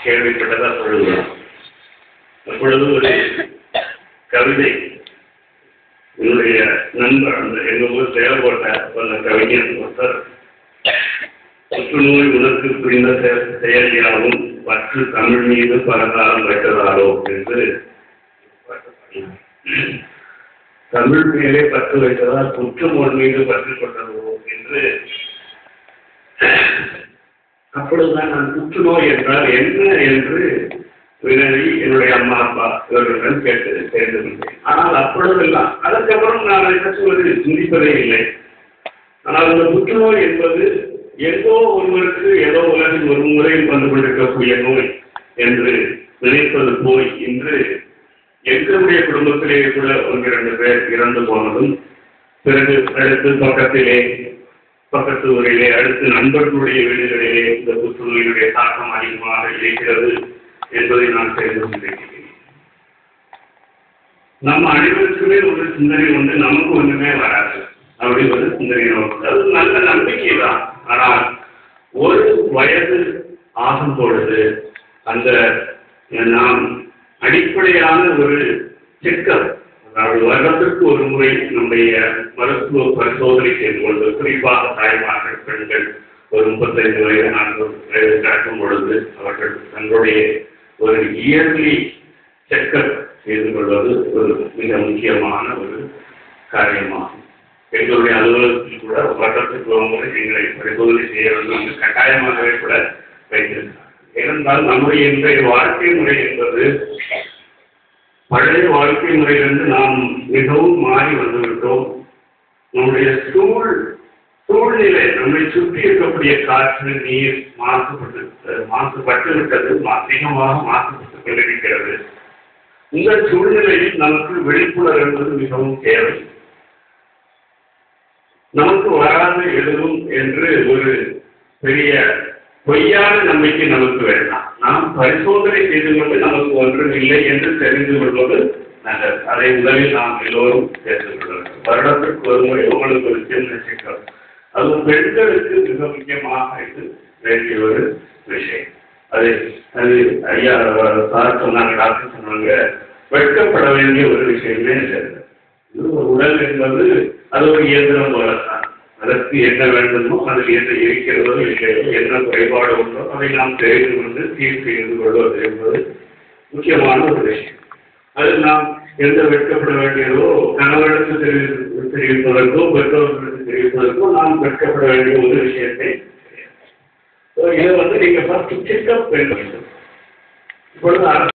கேள்விப்பட்டதா சொல்லுவோம். அப்பொழுது ஒரு கவிதை என்னுடைய நண்பர் எங்க ஊர் தேவைப்பட்ட அந்த கவிஞர் ஒருத்தர், புற்றுநோய் உனக்கு புரிந்த செயலியாகவும் பற்று தமிழ் மீது பலகாலம் வைத்ததாலோ என்று தமிழ் மேலே பற்று வைத்ததால் புற்றுநோய் மீது பற்று கொண்டதோ என்று. அப்பொழுதுதான் நான் புற்றுநோய் என்றால் என்ன என்று வினவி என்னுடைய அம்மா அப்பா இவர்களுடன் கேட்டு தெரிந்து கொண்டேன். ஆனால் அப்பொழுதெல்லாம் அதற்கப்புறம் நான் அதை பற்றி ஒரு சிந்திப்பதே இல்லை. ஆனால் இந்த புற்றுநோய் என்பது ஏதோ ஒருவருக்கு ஏதோ உலகில் ஒரு முறையில் வந்து கொண்டிருக்கக்கூடிய நோய் என்று நினைப்பது போய் இன்று எங்களுடைய குடும்பத்திலே கூட 1-2 பேர் இறந்து போனதும், பிறகு அடுத்து பக்கத்து ஊரிலே, அடுத்து நண்பர்களுடைய வீடுகளிலே இந்த புற்றுநோயுடைய தாக்கம் அதிகமாக இருக்கிறது என்பதை நான் தெரிந்து கொண்டிருக்கிறேன். நம்ம அனைவருக்குமே ஒரு சிந்தனை ஒன்று, நமக்கு ஒன்றுமே வராது அப்படி ஒரு சிந்தனை நமக்கு, அது நல்ல நம்பிக்கை தான். ஆனால் ஒரு வயது ஆகும் பொழுது அந்த நாம் அடிப்படையான ஒரு செக்கப், அதாவது வருடத்திற்கு ஒரு முறை நம்முடைய மருத்துவ பரிசோதனை செய்து கொண்டு, குறிப்பாக தாய்மார்கள் பெண்கள் ஒரு 35 வயது 40 வயது கடக்கும் பொழுது அவர்கள் தங்களுடைய ஒரு இயர்லி செக்கப் செய்து கொள்வது ஒரு மிக முக்கியமான ஒரு காரியமாகும். எங்களுடைய அலுவலகத்தில் கூட வருடத்துக்கு ஒரு முறை எங்களை பரிசோதனை செய்ய வேண்டும் என்று கட்டாயமாகவே கூட வைத்திருக்கிறார். ஏனென்றால் நம்முடைய இன்றைய வாழ்க்கை முறை என்பது பழைய வாழ்க்கை முறையிலிருந்து நாம் மிகவும் மாறி வந்துவிட்டோம். நம்முடைய சூழ்நிலை, நம்மை சுற்றி இருக்கக்கூடிய காற்று நீர் மாசுபட்டு விட்டது, அதிகமாக மாசுபட்டுக் கொண்டிருக்கிறது. இந்த சூழ்நிலையில் நமக்கு விழிப்புணர்வு என்பது மிகவும் தேவை. நமக்கு வராது எதுவும் என்று ஒரு பெரிய பொய்யான நம்பிக்கை நமக்கு வேண்டாம். நாம் பரிசோதனை செய்து கொண்டு நமக்கு ஒன்றும் இல்லை என்று தெரிந்து கொள்வது நல்லது. அதை முதலில் நாம் எல்லோரும் தெரிந்து கொள்ள வேண்டும். வருடத்திற்கு ஒரு முறை உங்களுக்கு ஒரு சின்ன சிக்கல், அது பெண்களுக்கு மிக முக்கியமாக இது வேண்டிய ஒரு விஷயம். அது ஐயா சார் சொன்னாங்க, டாக்டர் சொன்னாங்க, வெட்கப்பட வேண்டிய ஒரு விஷயமே இல்லை. இது ஒரு உடல் என்பது அது ஒரு இயந்திரம் போலத்தான். அதற்கு என்ன வேண்டுமோ அதில் என்ன இருக்கிறதோ இல்லையோ, என்ன குறைபாடு உண்டோ அதை நாம் தெரிந்து கொண்டு தீர்வு செய்து கொள்வது என்பது முக்கியமான ஒரு விஷயம். அது நாம் எந்த வெட்கப்பட வேண்டியதோ, கணவனுக்கு தெரிவிப்பதற்கோ பெற்றோர்களுக்கு தெரிவிப்பதற்கோ நாம் வெட்கப்பட வேண்டிய ஒரு விஷயத்தை இதை நீங்க ஃபர்ஸ்ட் செக்அப் வேண்டும். இப்பொழுது